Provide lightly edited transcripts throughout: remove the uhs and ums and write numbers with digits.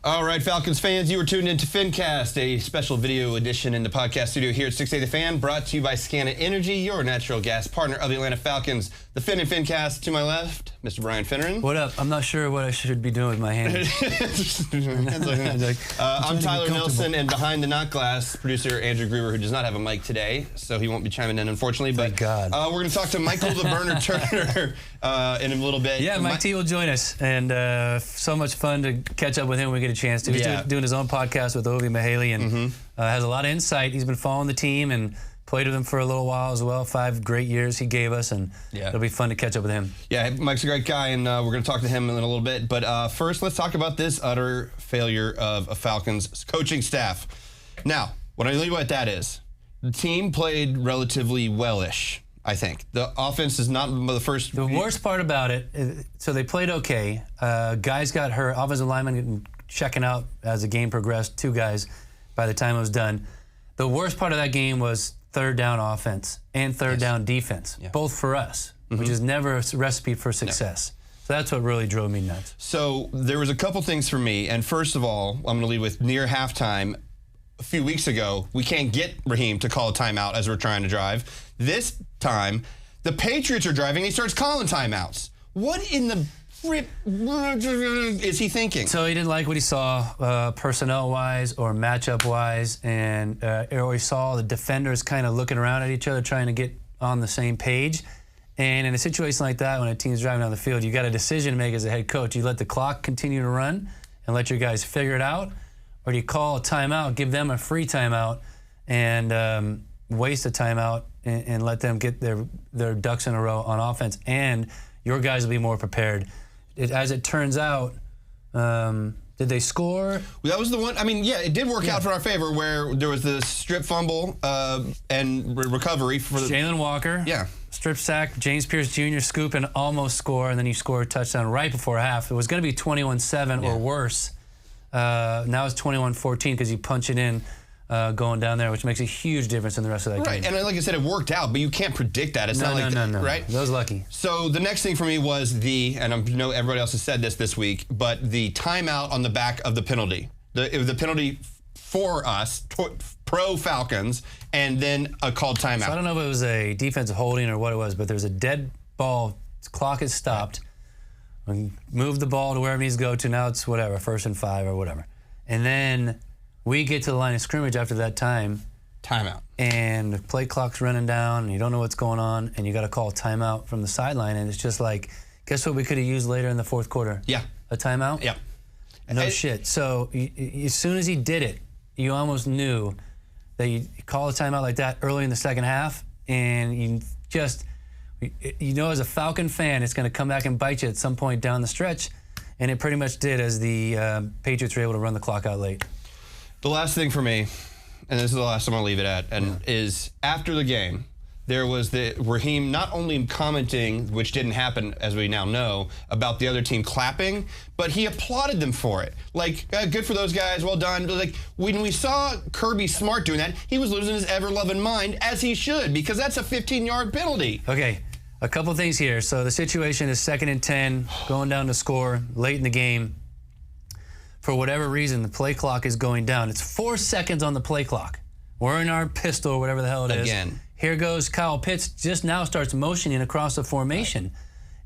All right, Falcons fans, you were tuned into Fincast, a special video edition in the podcast studio here at 680 The Fan, brought to you by Scanna Energy, your natural gas partner of the Atlanta Falcons. The Fin and Fincast to my left, Mr. Brian Finneran. What up? I'm not sure what I should be doing with my hands. I'm Tyler Nelson, and behind the knock glass, producer Andrew Gruber, who does not have a mic today, so he won't be chiming in, unfortunately. Thank God. We're going to talk to Michael the Burner Turner in a little bit. Yeah, Mike T will join us, and so much fun to catch up with him when we get a chance to. He's doing his own podcast with Ovi Mahaley, and has a lot of insight. He's been following the team and played with him for a little while as well. 5 great years he gave us, and it'll be fun to catch up with him. Yeah, Mike's a great guy, and we're going to talk to him in a little bit. But first, let's talk about this utter failure of a Falcons coaching staff. Now, what I know what that is, the team played relatively well-ish, I think. The offense is not the first. The worst part about it, so they played okay. Guys got hurt. Offensive linemen checking out as the game progressed. 2 guys by the time it was done. The worst part of that game was third down offense and third down defense, both for us, which is never a recipe for success. So that's what really drove me nuts. So there was a couple things for me, and first of all, I'm going to lead with near halftime. A few weeks ago, we can't get Raheem to call a timeout as we're trying to drive. This time, the Patriots are driving, and he starts calling timeouts. What in the frick is he thinking? So he didn't like what he saw personnel-wise or matchup-wise, and or he saw the defenders kind of looking around at each other trying to get on the same page. And in a situation like that, when a team's driving down the field, you got a decision to make as a head coach. You let the clock continue to run and let your guys figure it out, or do you call a timeout, give them a free timeout, and waste a timeout and let them get their ducks in a row on offense, and your guys will be more prepared. As it turns out, did they score? Well, that was the one. I mean, yeah, it did work out for our favor, where there was the strip fumble and recovery for Jalen Walker. Yeah. Strip sack, James Pierce Jr. scoop and almost score, and then you score a touchdown right before half. It was going to be 21-7 or worse. Now it's 21-14 because you punch it in going down there, which makes a huge difference in the rest of that game. Right, and like I said, it worked out, but you can't predict that. It's not like that, right? That was lucky. So the next thing for me was and I know everybody else has said this week, but the timeout on the back of the penalty. It was the penalty for us, pro Falcons, and then a called timeout. So I don't know if it was a defensive holding or what it was, but there was a dead ball. Clock is stopped. Move the ball to wherever it needs to go to. Now it's whatever, 1st and 5 or whatever. And then we get to the line of scrimmage after that timeout. And the play clock's running down, and you don't know what's going on, and you got to call a timeout from the sideline, and it's just like, guess what we could have used later in the 4th quarter? Yeah. A timeout? Yeah. No shit. So as soon as he did it, you almost knew that you call a timeout like that early in the second half, and you know as a Falcon fan, it's going to come back and bite you at some point down the stretch, and it pretty much did as the Patriots were able to run the clock out late. The last thing for me, and this is the last I'm going to leave it at, is after the game, there was the Raheem not only commenting, which didn't happen as we now know, about the other team clapping, but he applauded them for it. Like, good for those guys, well done. But like, when we saw Kirby Smart doing that, he was losing his ever-loving mind, as he should, because that's a 15-yard penalty. Okay, a couple things here. So the situation is 2nd and 10, going down to score late in the game. For whatever reason, the play clock is going down. It's 4 seconds on the play clock. We're in our pistol, whatever the hell it is. Again. Here goes Kyle Pitts, just now starts motioning across the formation.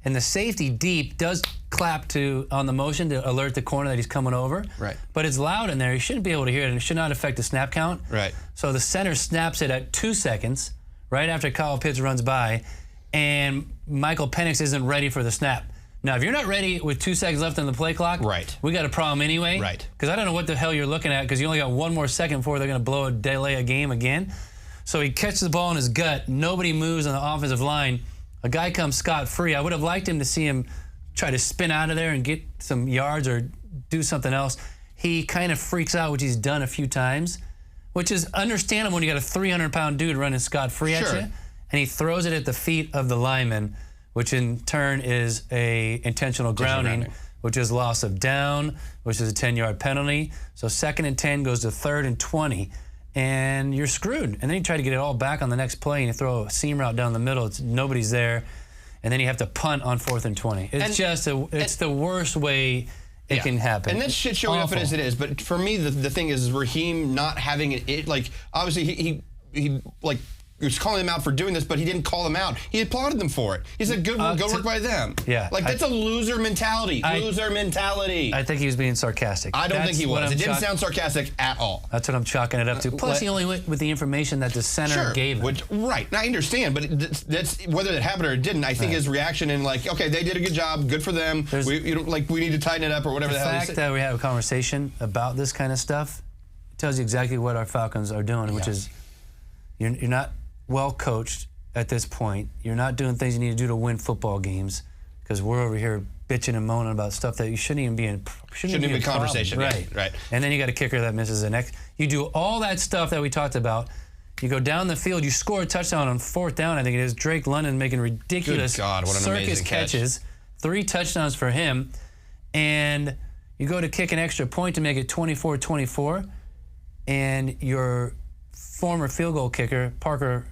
And the safety deep does clap on the motion to alert the corner that he's coming over. Right. But it's loud in there. You shouldn't be able to hear it, and it should not affect the snap count. Right. So the center snaps it at 2 seconds, right after Kyle Pitts runs by, and Michael Penix isn't ready for the snap. Now, if you're not ready with 2 seconds left on the play clock, we got a problem anyway. Right. Because I don't know what the hell you're looking at, because you only got 1 more second before they're going to delay a game again. So he catches the ball in his gut. Nobody moves on the offensive line. A guy comes scot-free. I would have liked him to see him try to spin out of there and get some yards or do something else. He kind of freaks out, which he's done a few times, which is understandable when you got a 300-pound dude running scot-free at you. And he throws it at the feet of the lineman, which in turn is a intentional grounding, which is loss of down, which is a 10-yard penalty. So 2nd and 10 goes to 3rd and 20, and you're screwed. And then you try to get it all back on the next play, and you throw a seam route down the middle. Nobody's there, and then you have to punt on 4th and 20. It's the worst way it can happen. And that's shit showing up as it is. But for me, the thing is Raheem not having it. Like, obviously, he like, he was calling him out for doing this, but he didn't call them out. He applauded them for it. He said, "Good work, go work by them." Yeah, like that's a loser mentality. Loser mentality. I think he was being sarcastic. I don't think he was. It didn't sound sarcastic at all. That's what I'm chalking it up to. Plus, he only went with the information that the center gave him. Right. Now, I understand, but that's whether it happened or it didn't. I think his reaction and like, okay, they did a good job. Good for them. We need to tighten it up or whatever the hell. The fact that we have a conversation about this kind of stuff tells you exactly what our Falcons are doing, which is you're not well coached at this point. You're not doing things you need to do to win football games because we're over here bitching and moaning about stuff that you shouldn't even be in. Shouldn't even be a conversation. Right. And then you got a kicker that misses the next. You do all that stuff that we talked about. You go down the field. You score a touchdown on 4th down. I think it is Drake London making ridiculous circus catches. 3 touchdowns for him, and you go to kick an extra point to make it 24-24, and your former field goal kicker Parker.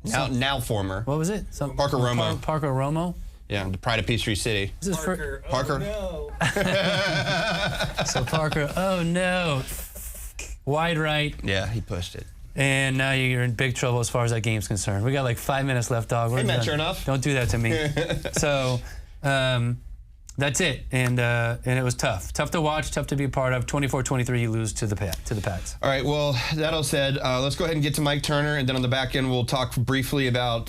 Now former. What was it? Parker Romo. Parker Romo. Yeah, the pride of Peachtree City. This is Parker. Oh, no. So Parker, oh no. Wide right. Yeah, he pushed it. And now you're in big trouble as far as that game's concerned. We got like 5 minutes left, dog. Hey, man, sure enough. Don't do that to me. So that's it. And it was tough. Tough to watch, tough to be a part of. 24-23, you lose to the Pats. All right, well, that all said, let's go ahead and get to Mike Turner, and then on the back end, we'll talk briefly about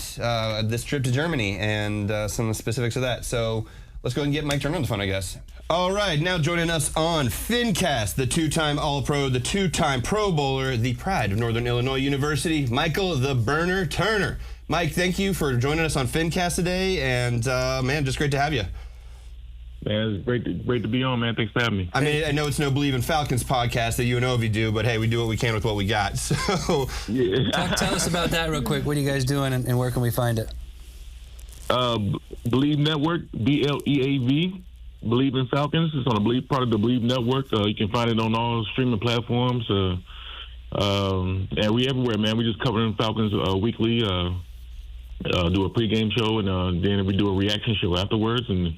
this trip to Germany and some of the specifics of that. So let's go ahead and get Mike Turner on the phone, I guess. All right, now joining us on FinCast, the 2-time All-Pro, the 2-time Pro Bowler, the pride of Northern Illinois University, Michael the Burner Turner. Mike, thank you for joining us on FinCast today, and man, just great to have you. Man, it's great to be on, man. Thanks for having me. I mean, I know it's no Believe in Falcons podcast that UNLV do, but hey, we do what we can with what we got. So, yeah. Tell us about that real quick. What are you guys doing, and where can we find it? Believe Network, BLEAV, Believe in Falcons. It's on the Believe part of the Believe Network. You can find it on all streaming platforms. And we everywhere, man. We just covering Falcons weekly. Do a pregame show, and then we do a reaction show afterwards, and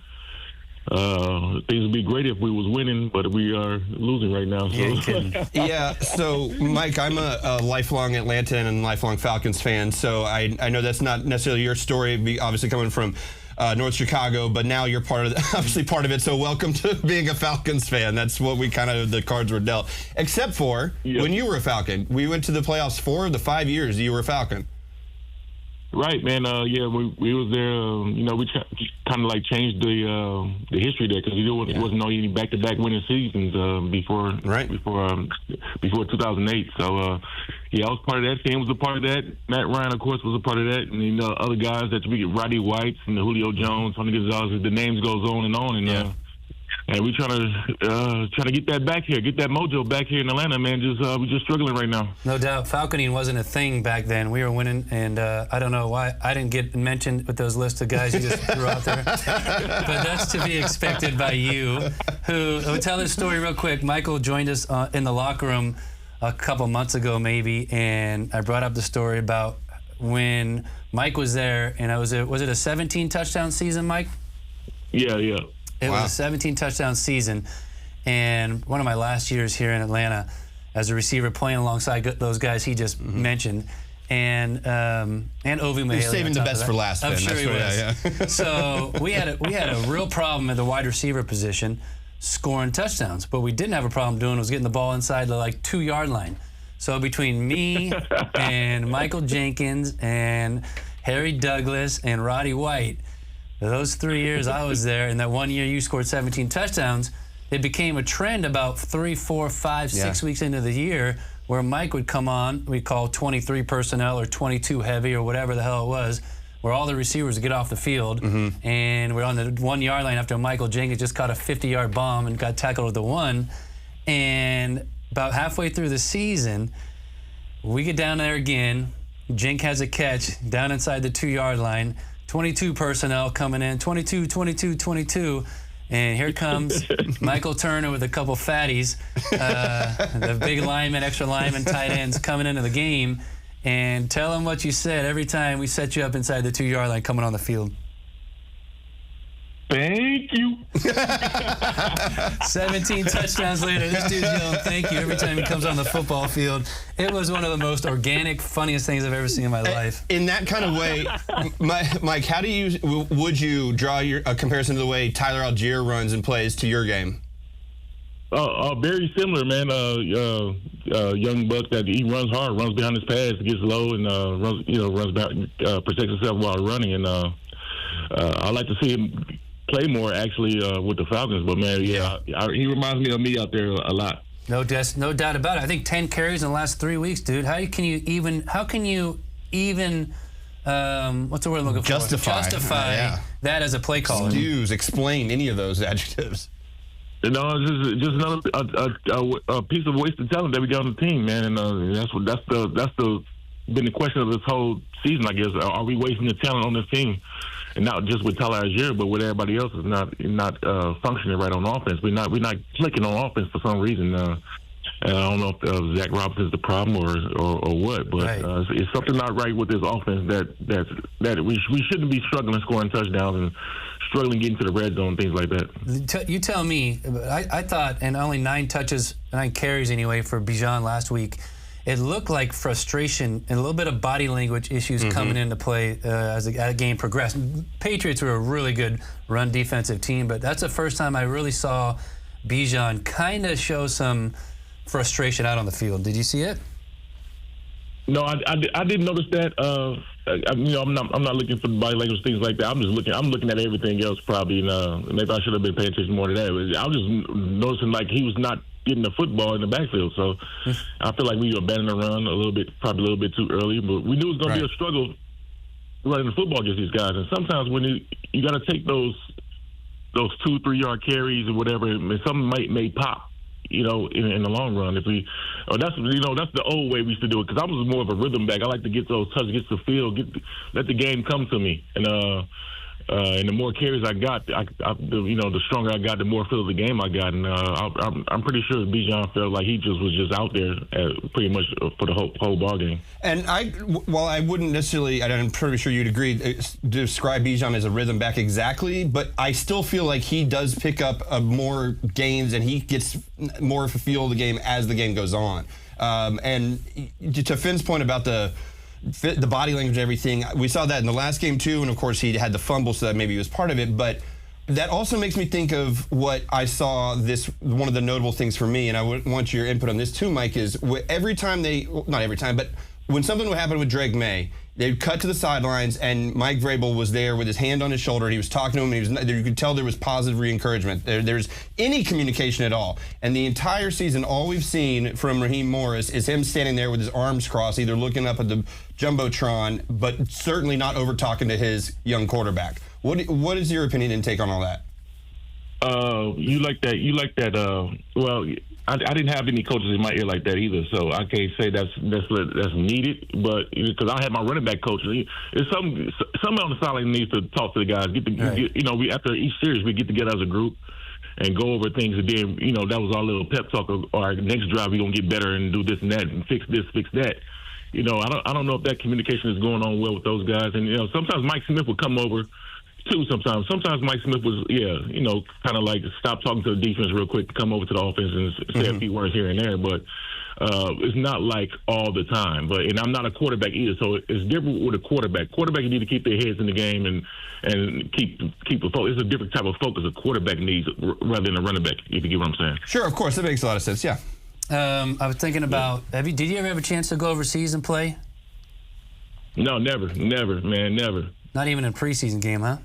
things would be great if we was winning, but we are losing right now. So. Yeah, so Mike, I'm a lifelong Atlanta and lifelong Falcons fan, so I know that's not necessarily your story, obviously coming from North Chicago, but now you're obviously part of it, so welcome to being a Falcons fan. That's what we the cards were dealt. Except for when you were a Falcon. We went to the playoffs 4 of the 5 years you were a Falcon. Right, man. Yeah, we was there. We kind of like changed the history there because there wasn't no any back-to-back winning seasons before 2008. So I was part of that. Sam was a part of that. Matt Ryan, of course, was a part of that, and other guys that we get, Roddy White and Julio Jones, Tony Gonzalez. The names goes on, and we trying to get that back here, get that mojo back here in Atlanta, man. We're just struggling right now. No doubt, falconing wasn't a thing back then. We were winning, and I don't know why I didn't get mentioned with those lists of guys you just threw out there. But that's to be expected by you. Who tell this story real quick. Michael joined us in the locker room a couple months ago, maybe, and I brought up the story about when Mike was there, and was it a 17 touchdown season, Mike? Yeah. It was a 17 touchdown season, and one of my last years here in Atlanta as a receiver playing alongside those guys he just mentioned, and Ovi Mahaley. You're saving the best for last. I'm sure he was. So we had a real problem at the wide receiver position, scoring touchdowns. But we didn't have a problem doing was getting the ball inside the 2-yard line. So between me and Michael Jenkins and Harry Douglas and Roddy White, those 3 years I was there, and that 1 year you scored 17 touchdowns, it became a trend about 3, 4, 5, 6 weeks into the year where Mike would come on, we call 23 personnel or 22 heavy or whatever the hell it was, where all the receivers would get off the field, and we're on the 1-yard line after Michael Jenkins just caught a 50-yard bomb and got tackled at the 1. And about halfway through the season, we get down there again. Jink has a catch down inside the 2-yard line. 22 personnel coming in, 22, 22, 22. And here comes Michael Turner with a couple fatties, the big linemen, extra linemen, tight ends coming into the game. And tell them what you said every time we set you up inside the 2-yard line coming on the field. Thank you. 17 touchdowns later, this dude's yelling thank you every time he comes on the football field. It was one of the most organic, funniest things I've ever seen in my life. In that kind of way, Mike, how would you draw a comparison to the way Tyler Allgeier runs and plays to your game? Very similar, man. Young buck that he runs hard, runs behind his pads, gets low, and runs back, protects himself while running. And I like to see him play more actually with the Falcons. But man, he reminds me of me out there a lot. No doubt about it. I think 10 carries in the last 3 weeks, dude. How can you even what's the word I'm looking for? Justify that as a play caller? Explain any of those adjectives. No, it's just another a piece of wasted talent that we got on the team, man. And that's been the question of this whole season, I guess. Are we wasting the talent on this team? And not just with Tyler Allgeier, but with everybody else is not functioning right on offense. We're not clicking on offense for some reason. And I don't know if Zach Robinson's the problem or what, but right. It's something not right with this offense that we shouldn't be struggling scoring touchdowns and struggling getting to the red zone, things like that. You tell me. I thought, and only 9 carries anyway for Bijan last week. It looked like frustration and a little bit of body language issues coming into play as the game progressed. Patriots were a really good run defensive team, but that's the first time I really saw Bijan kind of show some frustration out on the field. Did you see it? No, I didn't notice that. I'm not looking for body language, things like that. I'm looking at everything else probably, and maybe I should have been paying attention more to that. I was just noticing like he was not getting the football in the backfield. So I feel like we abandoned the run probably a little bit too early, but we knew it was going to be a struggle running the football against these guys. And sometimes when you got to take those 2-3 yard carries or whatever, and something may pop, in the long run. That's the old way we used to do it, because I was more of a rhythm back. I like to get those touches, get the field, let the game come to me. And the more carries I got, the stronger I got, the more feel of the game I got. And I'm pretty sure Bijan felt like he was out there pretty much for the whole ball game. And while I wouldn't necessarily, I'm pretty sure you'd agree, describe Bijan as a rhythm back exactly, but I still feel like he does pick up more gains and he gets more of a feel of the game as the game goes on. And to Finn's point about the body language and everything, we saw that in the last game too, and of course he had the fumble, so that maybe he was part of it, but that also makes me think of what I saw one of the notable things for me, and I want your input on this too, Mike, is not every time, but when something would happen with Drake May, they'd cut to the sidelines and Mike Vrabel was there with his hand on his shoulder. He was talking to him, and you could tell there was positive re-encouragement. There's any communication at all. And the entire season, all we've seen from Raheem Morris is him standing there with his arms crossed, either looking up at the Jumbotron, but certainly not over-talking to his young quarterback. What is your opinion and take on all that? You like that. Well, I didn't have any coaches in my ear like that either, so I can't say that's needed. But because I had my running back coach, it's something on the sideline needs to talk to the guys. We after each series we get together as a group and go over things, and then that was our little pep talk. Or our next drive, we're gonna get better and do this and that and fix this, fix that. I don't know if that communication is going on well with those guys. And sometimes Mike Smith will come over too. Sometimes Mike Smith was kind of like stop talking to the defense real quick to come over to the offense and say a few words here and there. But it's not like all the time. And I'm not a quarterback either, so it's different with a quarterback. Quarterback, you need to keep their heads in the game and keep the focus. It's a different type of focus a quarterback needs rather than a running back, if you get what I'm saying. Sure, of course, that makes a lot of sense. Yeah. I was thinking about, did you ever have a chance to go overseas and play? No, never, man, never. Not even in a preseason game, huh?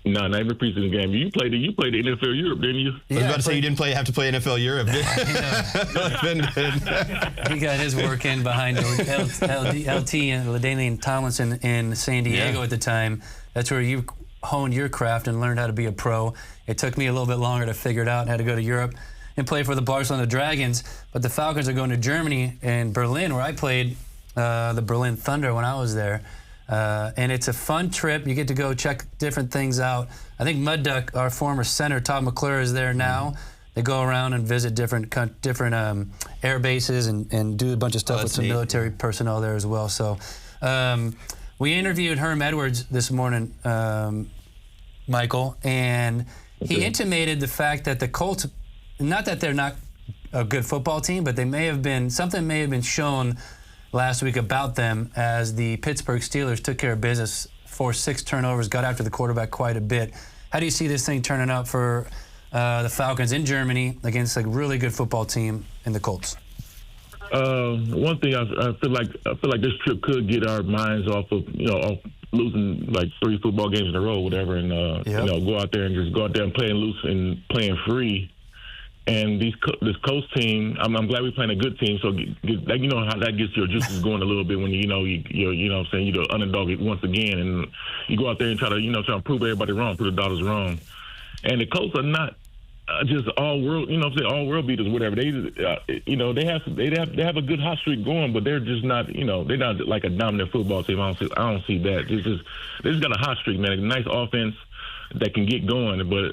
No, not even a preseason game. You played the NFL Europe, didn't you? Yeah, I was about to say you didn't have to play NFL Europe, did you? He got his work in behind LT and LaDainian Tomlinson in San Diego at the time. That's where you honed your craft and learned how to be a pro. It took me a little bit longer to figure it out and had to go to Europe and play for the Barcelona Dragons. But the Falcons are going to Germany and Berlin, where I played the Berlin Thunder when I was there. And it's a fun trip. You get to go check different things out. I think Mud Duck, our former center, Todd McClure, is there now. They go around and visit different air bases and do a bunch of stuff with some military personnel there as well. So we interviewed Herm Edwards this morning, Michael, and He intimated the fact that the Colts, not that they're not a good football team, but something may have been shown last week about them as the Pittsburgh Steelers took care of business, forced 6 turnovers, got after the quarterback quite a bit. How do you see this thing turning out for the Falcons in Germany against a really good football team in the Colts? One thing I feel like this trip could get our minds off of off losing like 3 football games in a row, whatever, and go out there and playing loose and playing free. And this Colts team, I'm glad we're playing a good team. So you know how that gets your juices going a little bit when you're what I'm saying, you're the underdog once again, and you go out there and try to prove everybody wrong, prove the doubters wrong. And the Colts are not just all world, all world beaters, whatever. They have a good hot streak going, but they're just not, they're not like a dominant football team. I don't see that. They just got a hot streak, man. A nice offense that can get going, but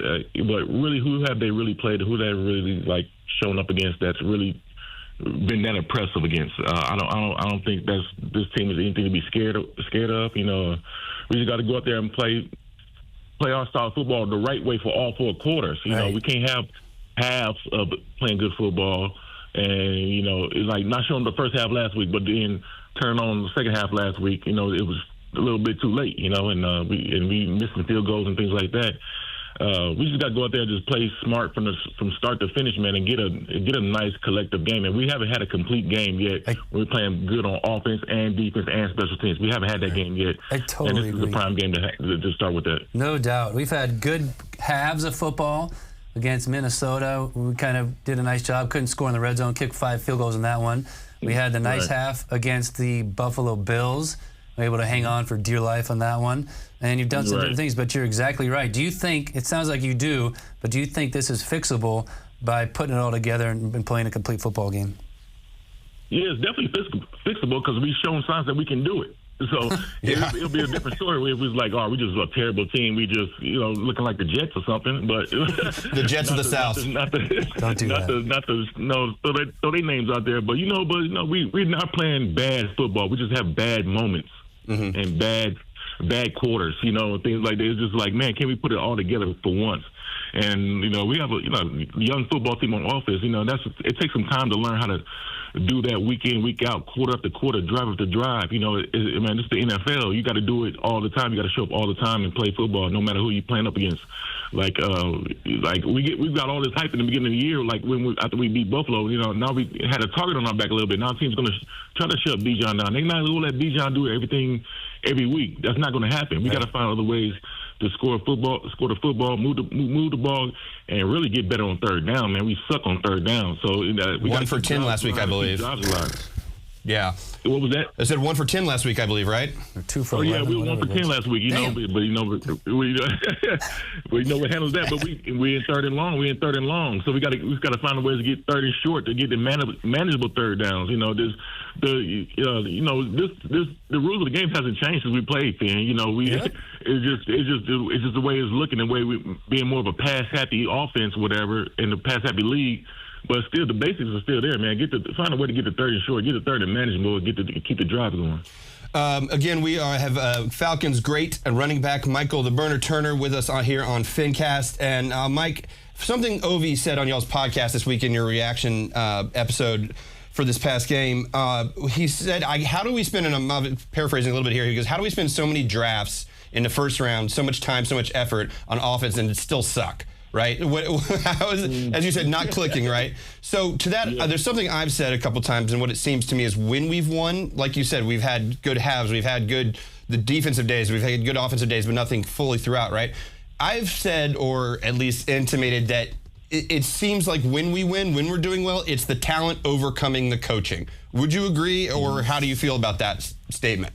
really, who have they really played? Who they really like shown up against? That's really been that impressive against. I don't think this team is anything to be scared of. We just got to go out there and play our style of football the right way for all 4 quarters. We can't have halves of playing good football and it's like not showing the first half last week, but then turn on the second half last week. It was a little bit too late, and we missing field goals and things like that. We just got to go out there and just play smart from start to finish, man, and get a nice collective game. And we haven't had a complete game yet. We're playing good on offense and defense and special teams. We haven't had that game yet. I totally agree. And this is a prime game to start with that. No doubt. We've had good halves of football against Minnesota. We kind of did a nice job. Couldn't score in the red zone. Kicked 5 field goals in that one. We had the nice half against the Buffalo Bills. We're able to hang on for dear life on that one. And you've done some different things, but you're exactly right. Do you think, it sounds like you do, but do you think this is fixable by putting it all together and playing a complete football game? Yeah, it's definitely fixable because we've shown signs that we can do it. So it'll be a different story if it was like, we're just a terrible team. We just, looking like the Jets or something. But the Jets of the South. Don't do that. Throw their names out there. But we're not playing bad football. We just have bad moments and bad quarters. Things like that. It's just like, man, can we put it all together for once? And we have a young football team on offense. It takes some time to learn how to do that week in, week out, quarter after quarter, drive after drive. Man, it's the NFL. You got to do it all the time. You got to show up all the time and play football, no matter who you're playing up against. We've got all this hype in the beginning of the year. Like after we beat Buffalo, now we had a target on our back a little bit. Now the team's going to try to shut Bijan down. They're not going to let Bijan do everything every week. That's not going to happen. We got to find other ways to score the football, move the ball, and really get better on third down, man. We suck on third down. So we 1 for 10 last week, I believe. Yeah. What was that? I said 1 for 10 last week, I believe, right? Or 2 for 11. Yeah, we were 1 for 10 last week. We what handles that. But we in third and long. We in third and long. So we got to find a way to get third and short to get the manageable third downs. The rules of the game hasn't changed since we played. It's just the way it's looking, the way we being more of a pass happy offense, whatever, in the pass happy league. But still, the basics are still there, man. Find a way to get the third and short, get the third and manageable, keep the drive going. Again, we have Falcons great running back Michael the Burner Turner with us here on FinCast. And Mike, something Ovi said on y'all's podcast this week in your reaction episode for this past game, he said, how do we spend, and I'm paraphrasing a little bit here, he goes, how do we spend so many drafts in the first round, so much time, so much effort on offense and still suck? Right? How is it, as you said, not clicking, right? So to that, there's something I've said a couple times, and what it seems to me is when we've won, like you said, we've had good halves, we've had the defensive days, we've had good offensive days, but nothing fully throughout, right? I've said, or at least intimated, that it seems like when we win, when we're doing well, it's the talent overcoming the coaching. Would you agree, or how do you feel about that statement?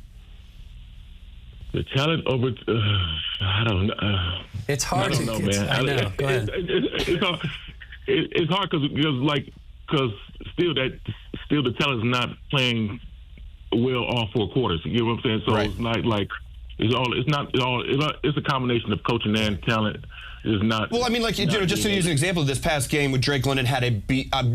The talent over, I don't know. It's hard to know, man. I know. Go ahead. It's hard because still the talent's not playing well all 4 quarters. You know what I'm saying? So It's not all. It's a combination of coaching and talent is not. Well, I mean, like, just to use an example, this past game with Drake London had a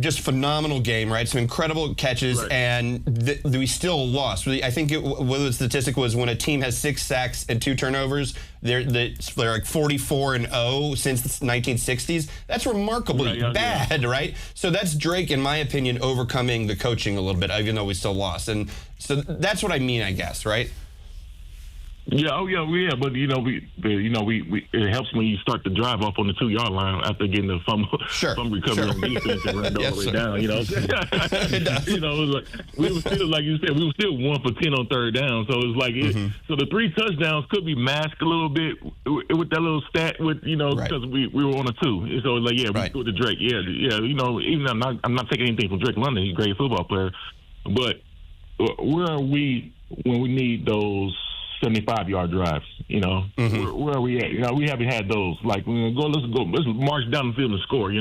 just phenomenal game, right? Some incredible catches, Right. and we still lost. I think whether the statistic was when a team has 6 sacks and 2 turnovers, they're like 44-0 since the 1960s. That's remarkably bad, right? So that's Drake, in my opinion, overcoming the coaching a little bit, even though we still lost. And so that's what I mean, I guess, right? Yeah, but it helps when you start the drive off on the 2-yard line after getting the fumble, recovery on defense and run all the way down. It was like we were still, like you said, we were still 1 for 10 on 3rd down. So it's like so the 3 touchdowns could be masked a little bit with that little stat because we were on a 2. So it's like we threw it to Drake. Even I'm not taking anything from Drake London. He's a great football player, but where are we when we need those 75-yard drives, Where are we at? We haven't had those. Like, let's march down the field and score,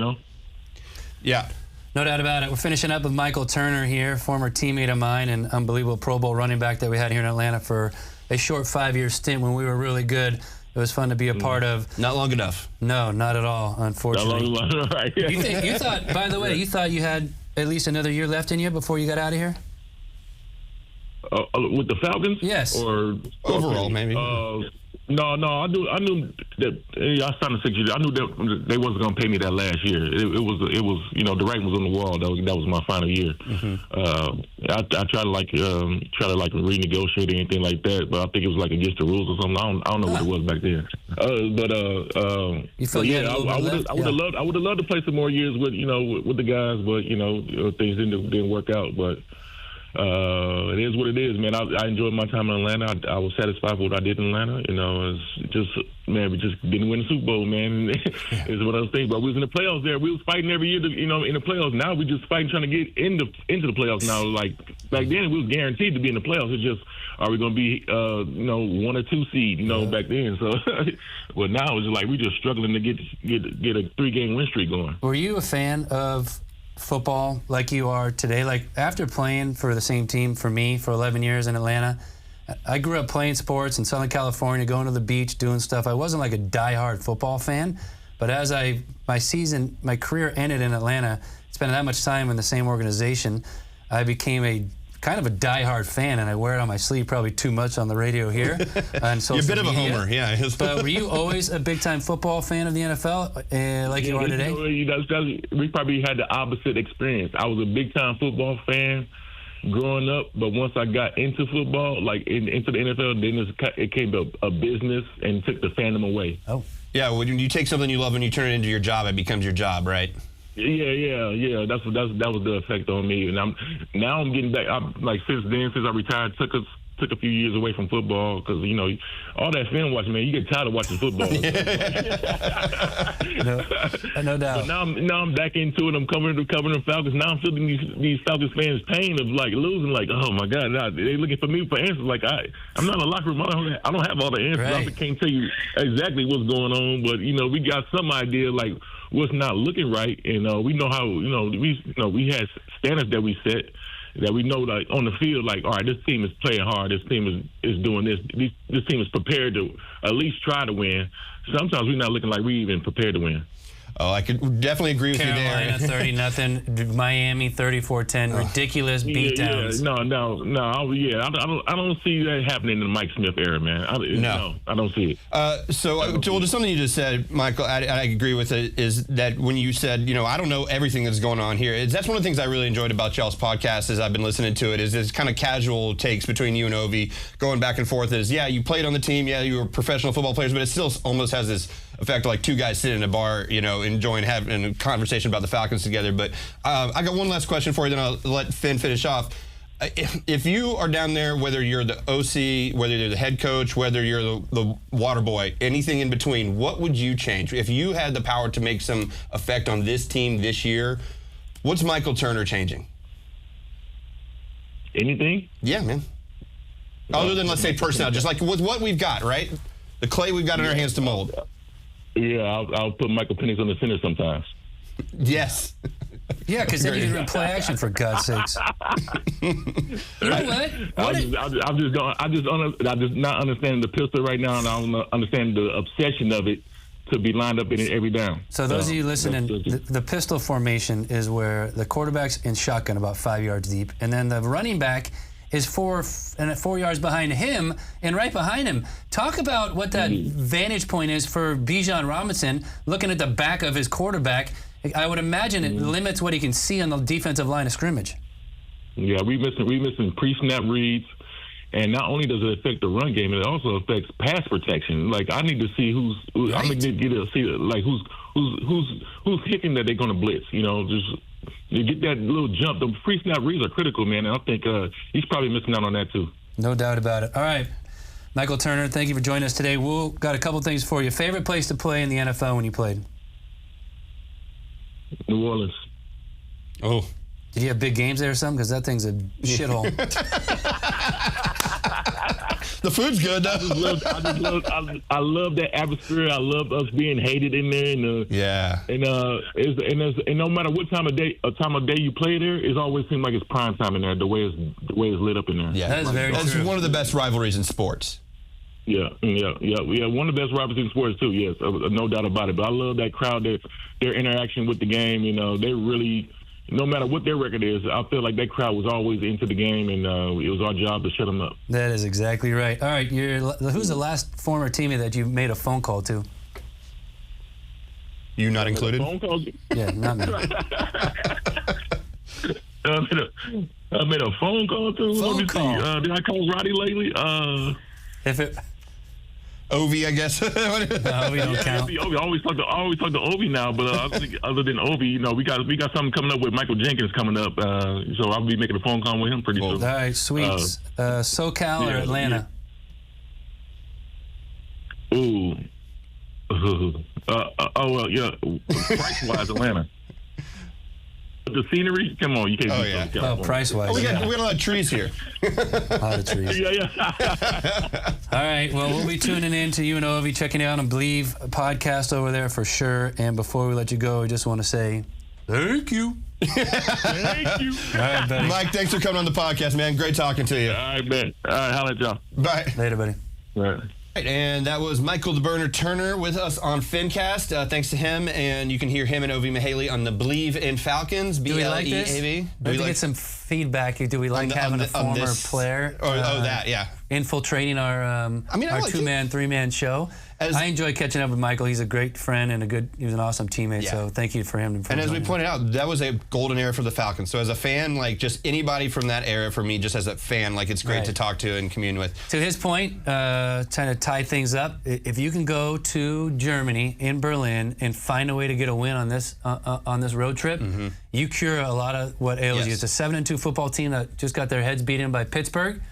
Yeah. No doubt about it. We're finishing up with Michael Turner here, former teammate of mine and unbelievable Pro Bowl running back that we had here in Atlanta for a short 5-year stint when we were really good. It was fun to be a part of. Not long enough. No, not at all, unfortunately. Not long enough, right. You thought, by the way, you had at least another year left in you before you got out of here? With the Falcons? Yes. Or overall, maybe. No. I knew that I signed a 6 years. I knew that they wasn't going to pay me that last year. It was the writing was on the wall. That was my final year. I tried to renegotiate or anything like that, but I think it was like against the rules or something. I don't know what it was back then. I would have loved to play some more years with the guys, but things didn't work out. But it is what it is, man. I enjoyed my time in Atlanta. I was satisfied with what I did in Atlanta. It's just, man, we just didn't win the Super Bowl, man. It's one of those things. But we was in the playoffs there. We was fighting every year, in the playoffs. Now we just fighting, trying to get into the playoffs now. Like, back then, we was guaranteed to be in the playoffs. It's just, are we going to be, 1 or 2 seed, back then. So, well, now it's just like we just struggling to get a 3-game win streak going. Were you a fan of football like you are today? Like, after playing for the same team for me for 11 years in Atlanta, I grew up playing sports in Southern California, going to the beach, doing stuff. I wasn't like a diehard football fan, but as my career ended in Atlanta, spending that much time in the same organization, I became a kind of a diehard fan, and I wear it on my sleeve probably too much on the radio here. On social You're a bit of a media. homer, yeah. But were you always a big-time football fan of the NFL, like you are today? We probably had the opposite experience. I was a big-time football fan growing up, but once I got into football, like into the NFL, then it came to a business and took the fandom away. Oh. Yeah, when you take something you love and you turn it into your job, it becomes your job, right? Yeah. That was the effect on me, and I'm getting back. Since I retired, took a few years away from football because all that film watching, man, you get tired of watching football. No doubt. But now I'm back into it. I'm covering the Falcons. Now I'm feeling these Falcons fans' pain of like losing. Like, oh my God, they're looking for me for answers. Like I'm not in the locker room. I don't have all the answers. Right. I can't tell you exactly what's going on, but we got some idea like what's not looking right, and we know how we had standards that we set. That we know, like on the field, like, all right, this team is playing hard. This team is doing this. This team is prepared to at least try to win. Sometimes we're not looking like we even prepared to win. Oh, I could definitely agree with Carolina, you there. 30-0. Miami, 34-10. Ridiculous beatdowns. I don't see that happening in the Mike Smith era, man. I don't see it. So just something you just said, Michael, I agree with it, is that when you said, I don't know everything that's going on here. That's one of the things I really enjoyed about y'all's podcast as I've been listening to it, is this kind of casual takes between you and Ovi going back and forth is, yeah, you played on the team, yeah, you were professional football players, but it still almost has this effect of like two guys sitting in a bar, enjoying having a conversation about the Falcons together. But I got one last question for you, then I'll let Finn finish off. If you are down there, whether you're the OC, whether you're the head coach, whether you're the water boy, anything in between, what would you change? If you had the power to make some effect on this team this year, what's Michael Turner changing? Anything? Yeah, man. Other than, let's say, personnel, just like with what we've got, right? The clay we've got in our hands to mold. Yeah, I'll put Michael Penix on the center sometimes. Yes. Yeah, because then you can run play action, for God's sakes. You know what? I just not understand the pistol right now, and I don't understand the obsession of it to be lined up in it every down. So those of you listening, the pistol formation is where the quarterback's in shotgun about 5 yards deep, and then the running back is 4 yards behind him, and right behind him. Talk about what that vantage point is for Bijan Robinson, looking at the back of his quarterback. I would imagine it limits what he can see on the defensive line of scrimmage. Yeah, we missing pre-snap reads, and not only does it affect the run game, it also affects pass protection. Like, I need to see who's hitting that they're going to blitz. You know, just you get that little jump. The pre-snap reads are critical, man, and I think he's probably missing out on that too. No doubt about it. All right, Michael Turner, thank you for joining us today. We've got a couple things for you. Favorite place to play in the NFL when you played? New Orleans. Oh. Did you have big games there or something? Because that thing's a shithole. The food's good, though. I love that atmosphere. I love us being hated in there. And no matter what time of day you play there, it always seems like it's prime time in there. The way it's lit up in there. Yeah, that is very true. That's one of the best rivalries in sports. Yeah. One of the best rivalries in sports too. Yes, no doubt about it. But I love that crowd. Their interaction with the game. You know, they really. No matter what their record is, I feel like that crowd was always into the game, and it was our job to shut them up. That is exactly right. All right, who's the last former teammate that you made a phone call to? You not included? Phone call? Yeah, not me. I made a phone call to. Phone Let me call. see. Did I call Roddy lately? Ovi, I guess. No, we don't count. Ovi. I always talk to Ovi now, but I think other than Ovi, you know, we got something coming up with Michael Jenkins coming up, so I'll be making a phone call with him pretty soon. All right, sweet. SoCal or Atlanta? Ooh. Price-wise, Atlanta. The scenery? Come on, you can't do yeah. California. Price-wise. We got a lot of trees here. A lot of trees. Yeah. All right, well, we'll be tuning in to you and Ovi, checking out on Believe podcast over there for sure. And before we let you go, I just want to say thank you. Thank you. All right, buddy. Mike, thanks for coming on the podcast, man. Great talking to you. All right, man. All right, holla at y'all. Bye. Later, buddy. All right. Right, and that was Michael the Burner Turner with us on Fincast. Thanks to him, and you can hear him and Ovi Mihaly on the Believe in Falcons. Do we like this? BLEAV. Maybe get some feedback. Do we like having a former player? That, yeah. Infiltrating our two-man, three-man show. I enjoy catching up with Michael. He's a great friend and he was an awesome teammate. Yeah. So thank you for him. And as we pointed out, that was a golden era for the Falcons. So as a fan, like just anybody from that era for me, just as a fan, like it's great to talk to and commune with. To his point, trying to tie things up, if you can go to Germany in Berlin and find a way to get a win on this road trip, you cure a lot of what ails you. It's a 7-2 football team that just got their heads beaten by Pittsburgh,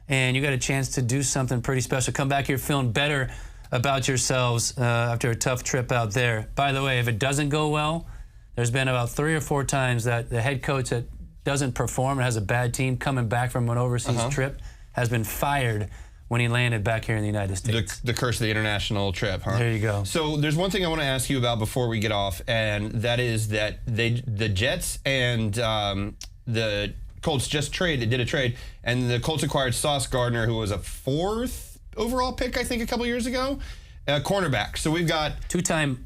and you got a chance to do something pretty special. Come back here feeling better about yourselves after a tough trip out there. By the way, if it doesn't go well, there's been about 3 or 4 times that the head coach that doesn't perform and has a bad team coming back from an overseas trip has been fired when he landed back here in the United States. The curse of the international trip, huh? There you go. So there's one thing I want to ask you about before we get off, and that is that the Jets and the Colts did a trade, and the Colts acquired Sauce Gardner, who was a 4th overall pick, I think, a couple years ago, cornerback. So we've got 2-time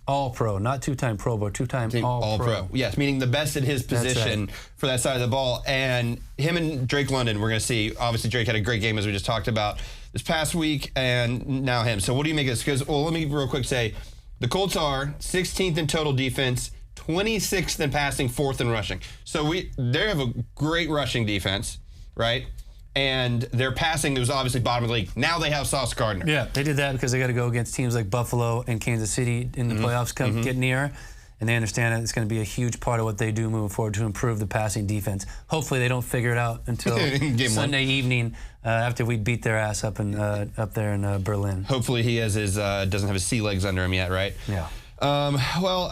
All-Pro, not 2-time Pro Bowl, 2-time All-Pro. Yes, meaning the best at his position for that side of the ball. And him and Drake London, we're going to see. Obviously, Drake had a great game, as we just talked about this past week, and now him. So what do you make of this? Because, let me real quick say, the Colts are 16th in total defense, 26th in passing, 4th in rushing. So they have a great rushing defense, right? And their passing was obviously bottom of the league. Now they have Sauce Gardner. Yeah, they did that because they got to go against teams like Buffalo and Kansas City in the playoffs get near. And they understand that it's going to be a huge part of what they do moving forward to improve the passing defense. Hopefully they don't figure it out until Sunday evening after we beat their ass up there in Berlin. Hopefully he has doesn't have his sea legs under him yet, right? Yeah. Well,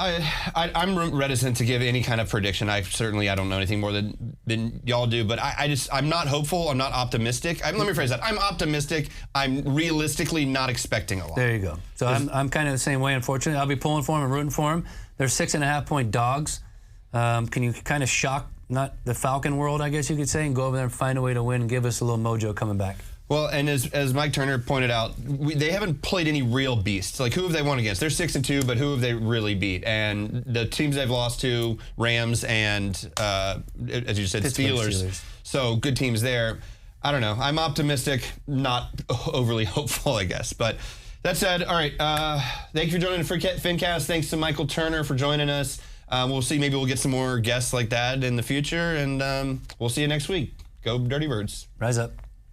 I'm reticent to give any kind of prediction. I don't know anything more than y'all do, but I'm not hopeful. I'm not optimistic. Let me rephrase that. I'm optimistic. I'm realistically not expecting a lot. There you go. So I'm kind of the same way, unfortunately. I'll be pulling for him and rooting for him. They're 6.5-point dogs. Can you kind of shock not the Falcon world, I guess you could say, and go over there and find a way to win and give us a little mojo coming back? Well, and as Mike Turner pointed out, they haven't played any real beasts. Like, who have they won against? They're 6-2, but who have they really beat? And the teams they've lost to, Rams and, as you said, Steelers. So good teams there. I don't know. I'm optimistic, not overly hopeful, I guess. But that said, all right, thank you for joining the FinCast. Thanks to Michael Turner for joining us. We'll see. Maybe we'll get some more guests like that in the future, and we'll see you next week. Go Dirty Birds. Rise up.